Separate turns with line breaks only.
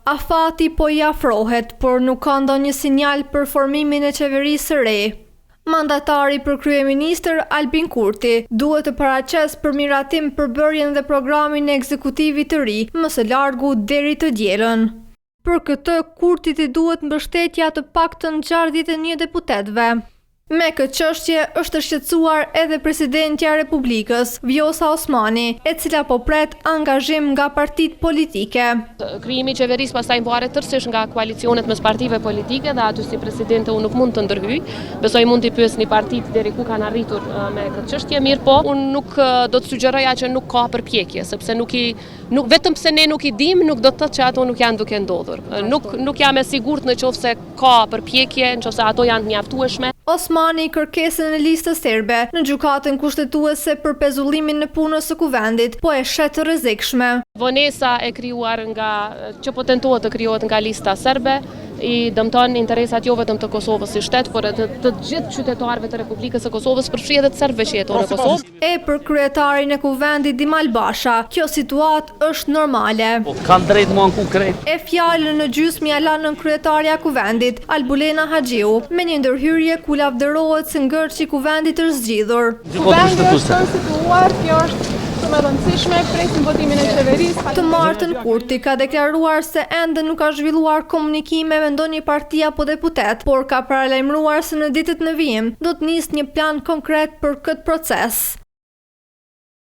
Afati po i afrohet, por nuk ka ndonjë sinjal për formimin e qeverisë së re. Mandatari për kryeministër Albin Kurti duhet të paraqes për miratim përbërjen dhe programin e ekzekutivit të ri, më së largu deri të dielën. Për këtë, Kurtit i duhet mbështetja të paktën 61 deputetëve. Me këtë çështje është shqetësuar edhe presidentja e Republikës, Vjosa Osmani, e cila po pret angazhim nga partitë politike.
Krijimi i qeverisë pastaj varet tërësisht nga koalicionet mes partive politike dhe aty si presidente unë nuk mund të ndërhyj. Besoj mund t'i pyesni partitë deri ku kanë arritur me këtë çështje, mirë po unë nuk do të sugjeroja që nuk ka përpjekje, sepse nuk vetëm pse ne nuk i dim, nuk do të thotë që ato nuk janë duke ndodhur. Nuk jam e sigurt nëse ka përpjekje, nëse ato janë të mjaftueshme.
Osmani kërkesën e listës serbe në gjykatën kushtetuese për pezullimin në punës së kuvendit, po e shet të rrezikshme.
Vonesa e krijuar që po tentohet të krijohet nga lista serbe i dëmton interesat jo vetëm të Kosovës si shtet, por edhe të gjithë qytetarëve të Republikës së Kosovës, përfshi edhe të serbëve që jetojnë në Kosovë.
E për kryetarin e kuvendit Dimal Basha, kjo situatë është normale.
Kanë drejt mua në konkret.
E fjalën në gjysmë ja la nën kryetarja e kuvendit, Albulena Haxhiu, me një ndërhyrje ku lavdërohet se ngërçi i kuvendit është zgjidhur.
Kuvendi është konstituar, kjo është shumë e rëndësishme, presim votimin e qeverisë.
Të martën Kurti ka deklaruar se ende nuk ka zhvilluar komunikime me ndonjë parti apo deputet, por ka paralajmëruar se në ditët në vijim do të nisë një plan konkret për këtë proces.